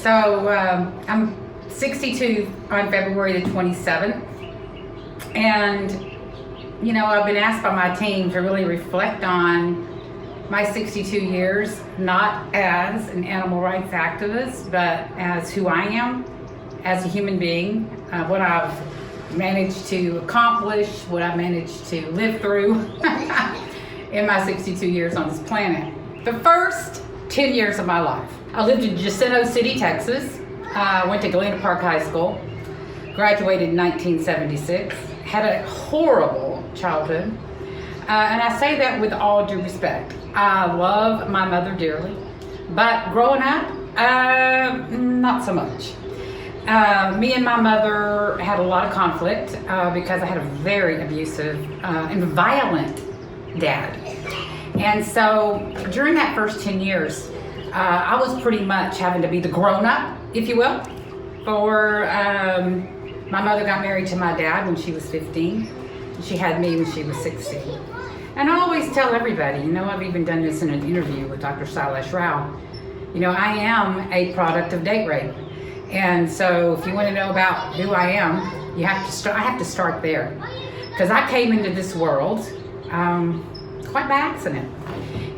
So I'm 62 on February the 27th. And, you know, I've been asked by my team to really reflect on my 62 years, not as an animal rights activist, but as who I am, as a human being, what I've managed to accomplish, what I've managed to live through in my 62 years on this planet. The first 10 years of my life, I lived in Jacinto City, Texas. Went to Galena Park High School, graduated in 1976, had a horrible childhood. And I say that with all due respect. I love my mother dearly, but growing up, not so much. Me and my mother had a lot of conflict because I had a very abusive and violent dad. And so during that first 10 years, I was pretty much having to be the grown-up, if you will, for my mother got married to my dad when she was 15. And she had me when she was 16. And I always tell everybody, you know, I've even done this in an interview with Dr. Silas Rao, you know, I am a product of date rape. And so if you want to know about who I am, you have to start, I have to start there. Because I came into this world quite by accident.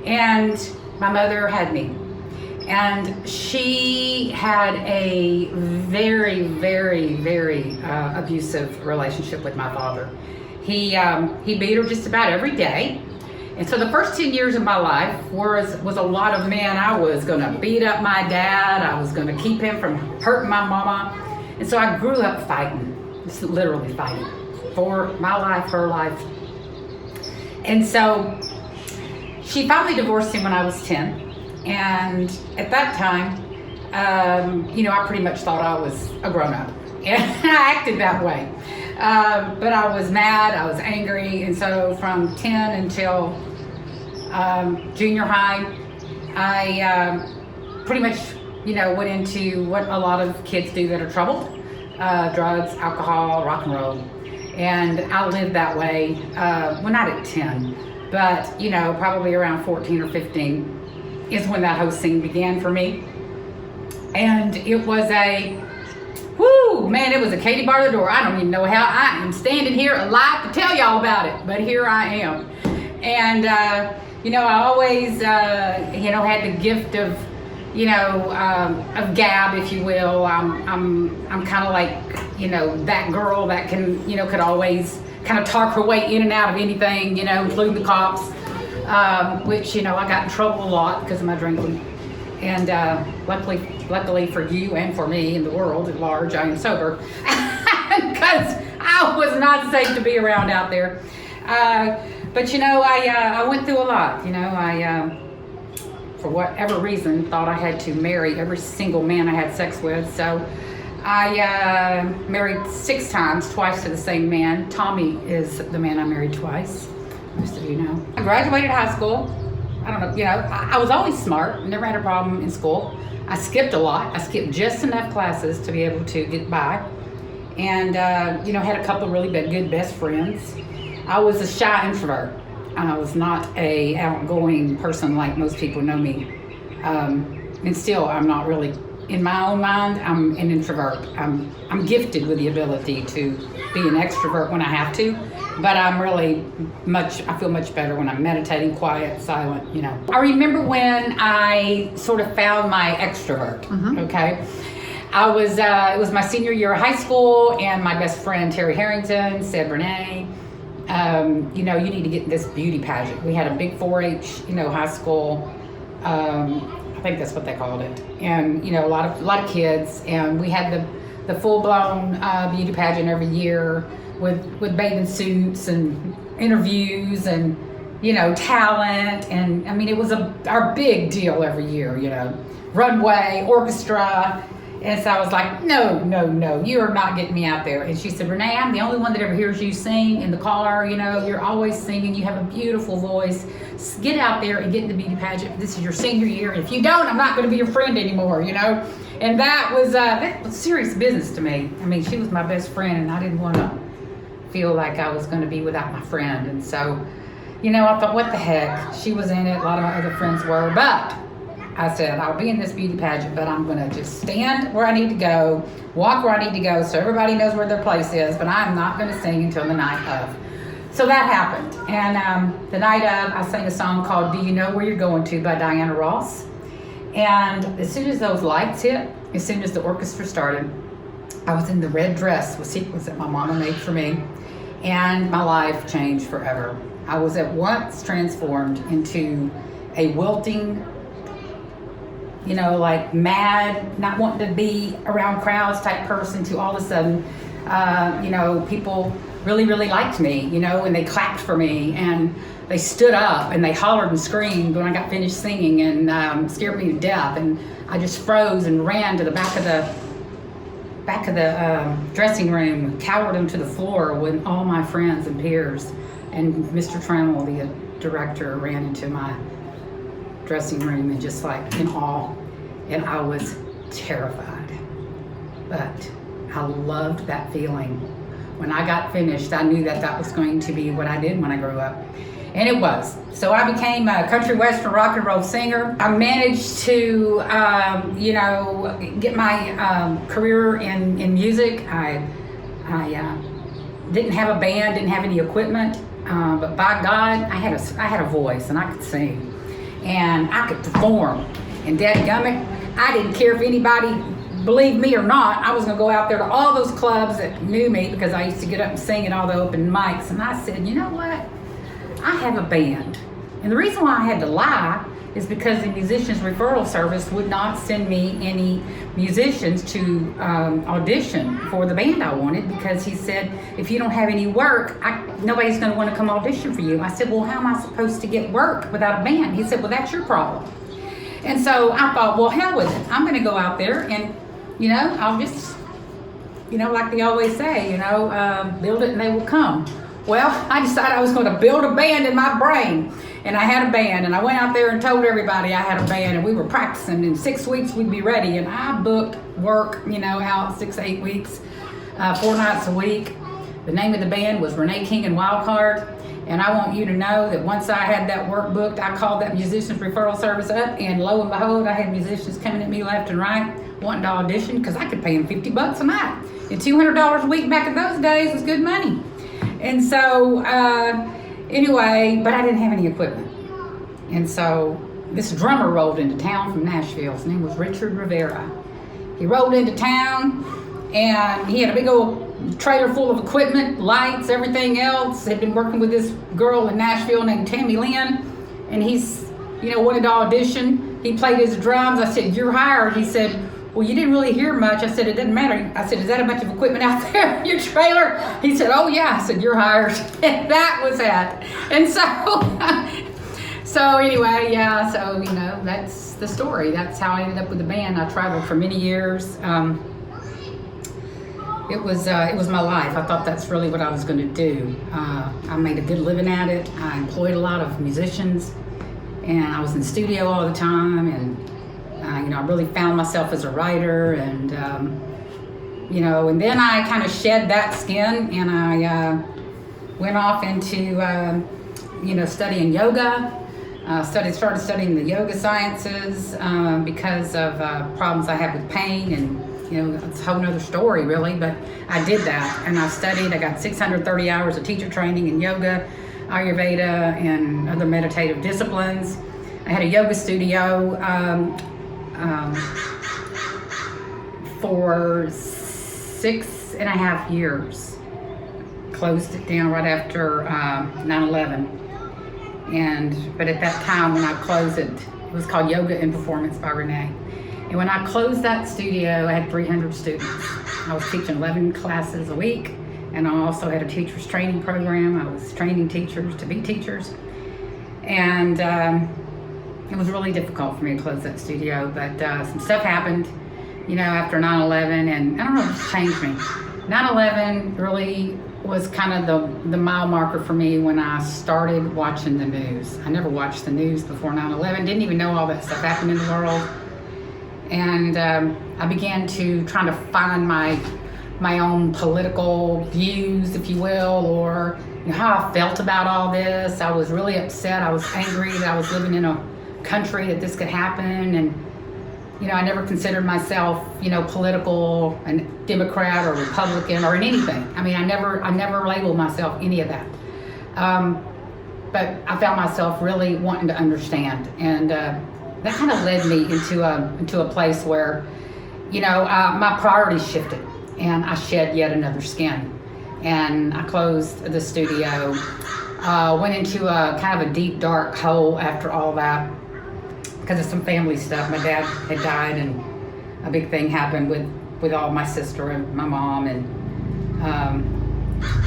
And my mother had me. And she had a very, very, very abusive relationship with my father. He beat her just about every day. And so the first 10 years of my life was a lot of, man, I was gonna beat up my dad. I was gonna keep him from hurting my mama. And so I grew up fighting, just literally fighting for my life, her life. And so she finally divorced him when I was 10. And at that time, you know, I pretty much thought I was a grown-up. And I acted that way. But I was mad, I was angry, and so from 10 until junior high, I pretty much, you know, went into what a lot of kids do that are troubled, drugs, alcohol, rock and roll. And I lived that way, well, not at 10, but, you know, probably around 14 or 15 is when that whole scene began for me. And it was whoo, man, it was a Katie bar the door. I don't even know how I am standing here alive to tell y'all about it, but here I am. And, you know, I always, you know, had the gift of, you know, of gab, if you will. I'm kind of like, you know, that girl that can, you know, could always kind of talk her way in and out of anything, you know, including the cops, which, you know, I got in trouble a lot because of my drinking. And luckily for you and for me and the world at large, I am sober because I was not safe to be around out there. But you know, I went through a lot. You know, I for whatever reason thought I had to marry every single man I had sex with. So I married 6 times, twice to the same man. Tommy is the man I married twice. Most of you know. I graduated high school. I don't know, you know, I was always smart, never had a problem in school. I skipped a lot. I skipped just enough classes to be able to get by. And, you know, had a couple of really good best friends. I was a shy introvert. I was not a outgoing person like most people know me. And still, I'm not really, in my own mind, I'm an introvert. I'm gifted with the ability to be an extrovert when I have to. But I'm really I feel much better when I'm meditating, quiet, silent, you know. I remember when I sort of found my extrovert, okay? It was my senior year of high school, and my best friend, Terry Harrington, said, Renee, you know, you need to get in this beauty pageant. We had a big 4-H, you know, high school, I think that's what they called it. And, you know, a lot of kids, and we had the full-blown beauty pageant every year, with bathing suits and interviews and, you know, talent. And I mean, it was our big deal every year, you know, runway, orchestra. And so I was like, no, you are not getting me out there. And she said, Renee, I'm the only one that ever hears you sing in the car. You know, you're always singing. You have a beautiful voice. Get out there and get in the beauty pageant. This is your senior year. And if you don't, I'm not going to be your friend anymore, you know. And that was serious business to me. I mean, she was my best friend, and I didn't want to feel like I was going to be without my friend. And so, you know, I thought, what the heck? She was in it. A lot of my other friends were. But I said, I'll be in this beauty pageant, but I'm gonna just stand where I need to go, walk where I need to go so everybody knows where their place is, but I'm not gonna sing until the night of. So that happened. And the night of, I sang a song called Do You Know Where You're Going To by Diana Ross. And as soon as those lights hit, as soon as the orchestra started, I was in the red dress with sequins that my mama made for me, and my life changed forever. I was at once transformed into a wilting, like mad, not wanting to be around crowds type person, to all of a sudden, people really, really liked me, and they clapped for me, and they stood up and they hollered and screamed when I got finished singing, and scared me to death. And I just froze and ran to the back of the dressing room, cowered onto the floor with all my friends and peers. And Mr. Trammell, the director, ran into my dressing room and just like in awe. And I was terrified. But I loved that feeling. When I got finished, I knew that was going to be what I did when I grew up. And it was. So I became a country western rock and roll singer. I managed to, get my career in music. I didn't have a band, didn't have any equipment, but by God, I had a voice and I could sing, and I could perform. And dadgummit, I didn't care if anybody believed me or not. I was gonna go out there to all those clubs that knew me, because I used to get up and sing at all the open mics. And I said, you know what? I have a band. And the reason why I had to lie is because the musicians referral service would not send me any musicians to audition for the band I wanted, because he said, if you don't have any work, nobody's gonna wanna come audition for you. I said, well, how am I supposed to get work without a band? He said, well, that's your problem. And so I thought, well, hell with it. I'm gonna go out there and, I'll just, like they always say, build it and they will come. Well, I decided I was going to build a band in my brain, and I had a band, and I went out there and told everybody I had a band, and we were practicing. In 6 weeks we'd be ready, and I booked work, out 6 to 8 weeks, 4 nights a week. The name of the band was Renee King and Wildcard, and I want you to know that once I had that work booked, I called that musicians referral service up, and lo and behold, I had musicians coming at me left and right wanting to audition, because I could pay them $50 a night, and $200 a week back in those days was good money. And so, anyway, but I didn't have any equipment. And so this drummer rolled into town from Nashville. His name was Jeri Devereaux. He rolled into town, and he had a big old trailer full of equipment, lights, everything else. Had been working with this girl in Nashville named Tammy Lynn, and he's, wanted to audition. He played his drums. I said, you're hired. He said, well, you didn't really hear much. I said, it doesn't matter. I said, is that a bunch of equipment out there in your trailer? He said, oh yeah. I said, you're hired. And that was that. And so anyway, yeah, so, that's the story. That's how I ended up with the band. I traveled for many years. It was my life. I thought that's really what I was going to do. I made a good living at it. I employed a lot of musicians, and I was in the studio all the time, and I really found myself as a writer, and and then I kind of shed that skin, and I went off into studying yoga. Started studying the yoga sciences because of problems I had with pain, and it's a whole nother story really, but I did that, and I studied. I got 630 hours of teacher training in yoga, Ayurveda, and other meditative disciplines. I had a yoga studio for 6.5 years. Closed it down right after 9/11. But at that time when I closed it, it was called Yoga and Performance by Renee. And when I closed that studio, I had 300 students. I was teaching 11 classes a week, and I also had a teacher's training program. I was training teachers to be teachers. And it was really difficult for me to close that studio, but some stuff happened, after 9/11, and I don't know if it's changed me. 9/11 really was kind of the mile marker for me when I started watching the news. I never watched the news before 9/11, didn't even know all that stuff happened in the world. And I began to try to find my own political views, if you will, or how I felt about all this. I was really upset. I was angry that I was living in a country that this could happen. And I never considered myself, political and Democrat or Republican or in anything. I mean, I never labeled myself any of that. But I found myself really wanting to understand, and that kind of led me into a place where, my priorities shifted, and I shed yet another skin, and I closed the studio, went into a kind of a deep, dark hole after all that because of some family stuff. My dad had died, and a big thing happened with all my sister and my mom, and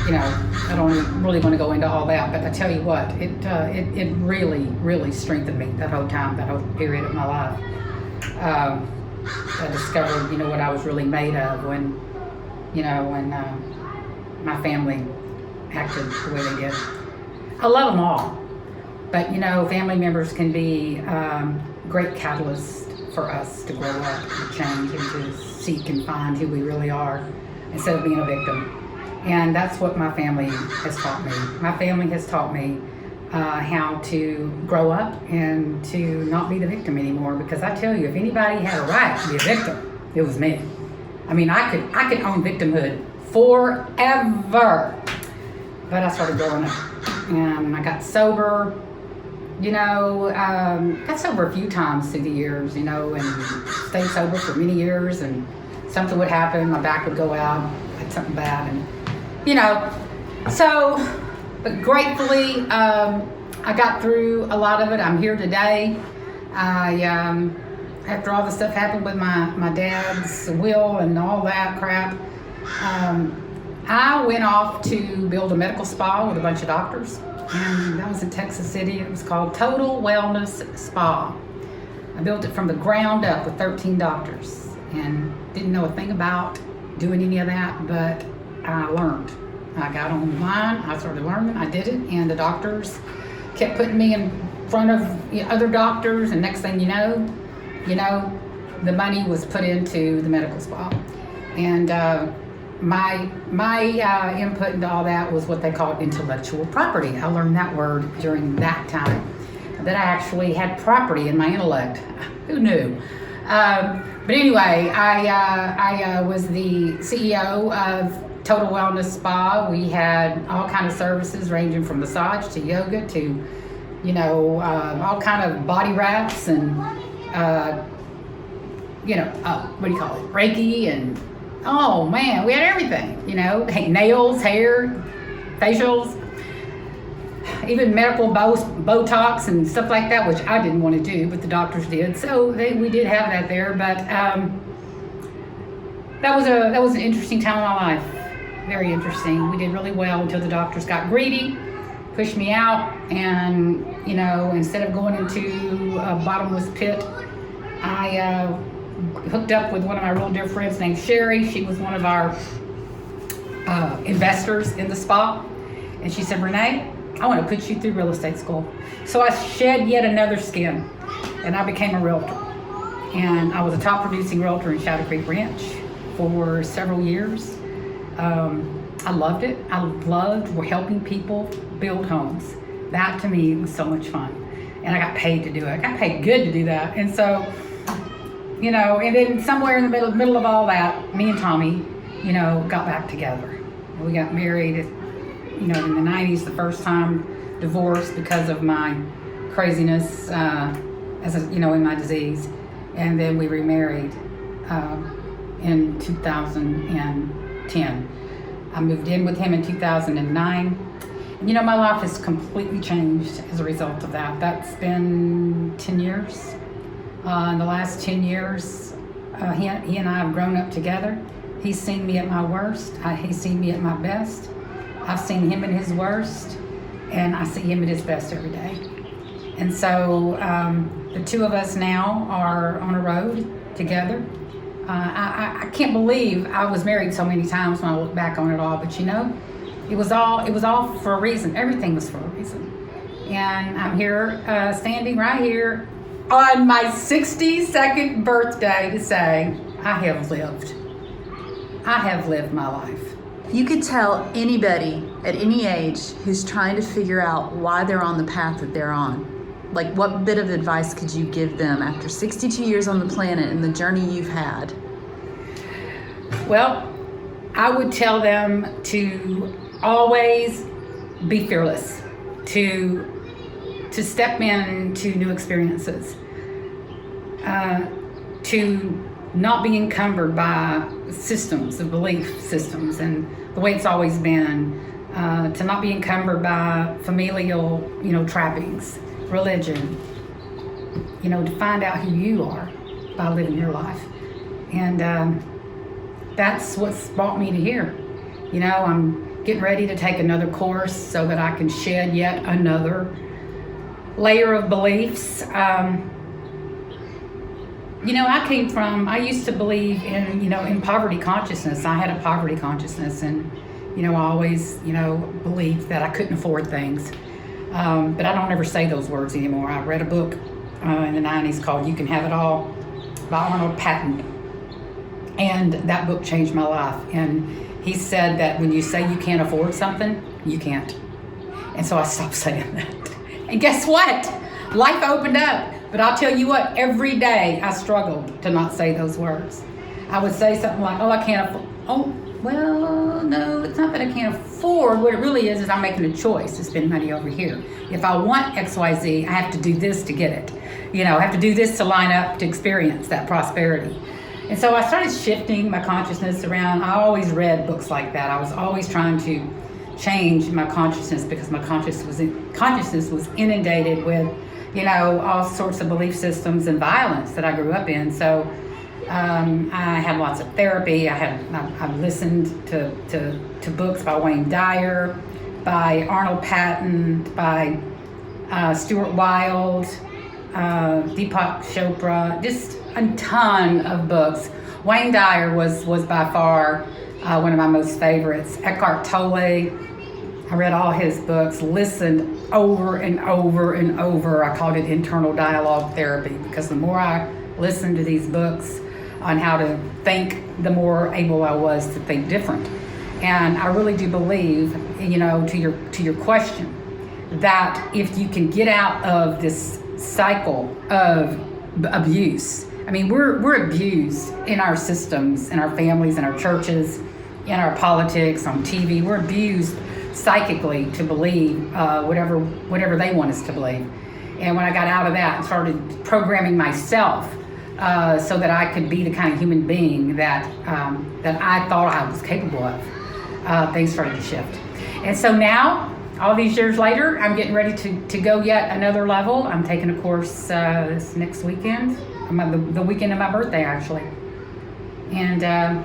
I don't really want to go into all that, but I tell you what, it really, really strengthened me that whole period of my life. I discovered, what I was really made of when my family acted the way they did. I love them all, but family members can be great catalysts for us to grow up and change and to seek and find who we really are instead of being a victim. And that's what my family has taught me. My family has taught me how to grow up and to not be the victim anymore. Because I tell you, if anybody had a right to be a victim, it was me. I mean, I could own victimhood forever. But I started growing up, and I got sober. Got sober a few times through the years. And stayed sober for many years. And something would happen, my back would go out, I had something bad, and but gratefully, I got through a lot of it. I'm here today. After all the stuff happened with my dad's will and all that crap, I went off to build a medical spa with a bunch of doctors, and that was in Texas City. It was called Total Wellness Spa. I built it from the ground up with 13 doctors, and didn't know a thing about doing any of that, but I learned. I got online, I started learning, I did it, and the doctors kept putting me in front of other doctors, and next thing you know, the money was put into the medical spa. And my input into all that was what they called intellectual property. I learned that word during that time, that I actually had property in my intellect. Who knew? But anyway, I was the CEO of Total Wellness Spa. We had all kind of services ranging from massage to yoga to, all kind of body wraps and, what do you call it? Reiki, and oh man, we had everything, nails, hair, facials, even medical Botox and stuff like that, which I didn't want to do, but the doctors did. So we did have that there, but that was an interesting time in my life. Very interesting. We did really well until the doctors got greedy, pushed me out, and instead of going into a bottomless pit, I hooked up with one of my real dear friends named Sherry. She was one of our investors in the spa, and she said, "Renee, I want to put you through real estate school." So I shed yet another skin, and I became a realtor. And I was a top producing realtor in Shadow Creek Ranch for several years. I loved it. I loved helping people build homes. That to me was so much fun. And I got paid to do it. I got paid good to do that. And so, and then somewhere in the middle of all that, me and Tommy, got back together. We got married, in the 90s, the first time, divorced because of my craziness, in my disease. And then we remarried in 2010. I moved in with him in 2009. And my life has completely changed as a result of that. That's been 10 years. In the last 10 years, he and I have grown up together. He's seen me at my worst. He's seen me at my best. I've seen him at his worst, and I see him at his best every day. And so the two of us now are on a road together. I can't believe I was married so many times when I look back on it all, but it was all for a reason. Everything was for a reason. And I'm here, standing right here on my 62nd birthday to say, I have lived my life. You could tell anybody at any age who's trying to figure out why they're on the path that they're on, Like, what bit of advice could you give them after 62 years on the planet and the journey you've had? Well, I would tell them to always be fearless, to step into new experiences, to not be encumbered by systems, the belief systems, and the way it's always been, to not be encumbered by familial, trappings, religion, to find out who you are by living your life. And that's what's brought me to here. I'm getting ready to take another course so that I can shed yet another layer of beliefs. I used to believe in poverty consciousness. I had a poverty consciousness, and, I always, believed that I couldn't afford things. But I don't ever say those words anymore. I read a book in the 90s called You Can Have It All by Arnold Patton. And that book changed my life. And he said that when you say you can't afford something, you can't. And so I stopped saying that. And guess what? Life opened up. But I'll tell you what, every day I struggled to not say those words. I would say something like, I can't afford. Oh, well, no, it's not that I can't afford. What it really is I'm making a choice to spend money over here. If I want XYZ, I have to do this to get it. I have to do this to line up to experience that prosperity. And so I started shifting my consciousness around. I always read books like that. I was always trying to change my consciousness because my consciousness was inundated with, all sorts of belief systems and violence that I grew up in. So I had lots of therapy. I've listened to books by Wayne Dyer, by Arnold Patton, by Stuart Wilde, Deepak Chopra, just a ton of books. Wayne Dyer was by far one of my most favorites. Eckhart Tolle, I read all his books, listened over and over and over. I called it internal dialogue therapy because the more I listened to these books on how to think, the more able I was to think different. And I really do believe, to your question, that if you can get out of this cycle of abuse, we're abused in our systems, in our families, in our churches, in our politics, on TV. We're abused psychically to believe whatever they want us to believe. And when I got out of that and started programming myself so that I could be the kind of human being that I thought I was capable of, things started to shift. And so now, all these years later, I'm getting ready to go yet another level. I'm taking a course this next weekend, the weekend of my birthday, actually. And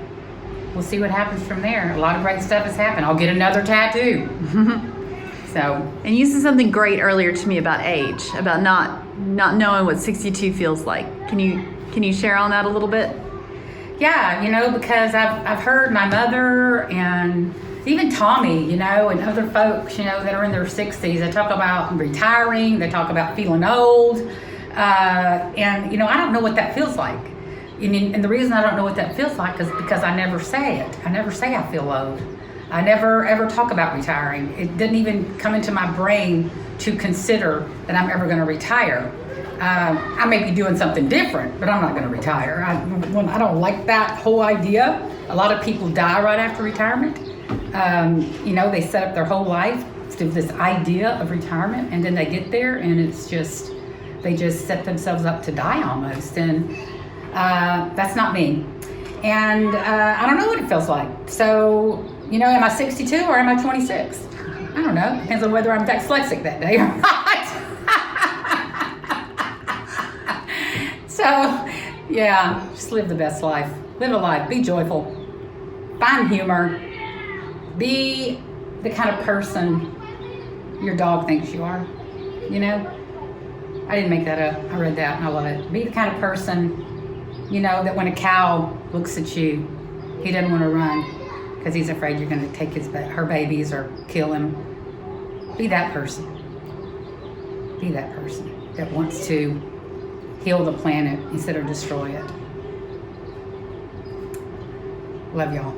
we'll see what happens from there. A lot of great stuff has happened. I'll get another tattoo. And you said something great earlier to me about age, about not knowing what 62 feels like. Can you share on that a little bit? Yeah, because I've heard my mother and even Tommy, and other folks, that are in their 60s, they talk about retiring, they talk about feeling old. And, I don't know what that feels like. And the reason I don't know what that feels like is because I never say it. I never say I feel old. I never ever talk about retiring. It didn't even come into my brain to consider that I'm ever going to retire. I may be doing something different, but I'm not going to retire. I don't like that whole idea. A lot of people die right after retirement. They set up their whole life to this idea of retirement, and then they get there, and they just set themselves up to die almost. And that's not me. And I don't know what it feels like. So, am I 62 or am I 26? I don't know. Depends on whether I'm dyslexic that day or not. So, yeah, just live the best life. Live a life. Be joyful. Find humor. Be the kind of person your dog thinks you are. I didn't make that up. I read that and I love it. Be the kind of person, that when a cow looks at you, he doesn't want to run because he's afraid you're going to take her babies or kill him. Be that person. Be that person that wants to heal the planet instead of destroy it. Love y'all.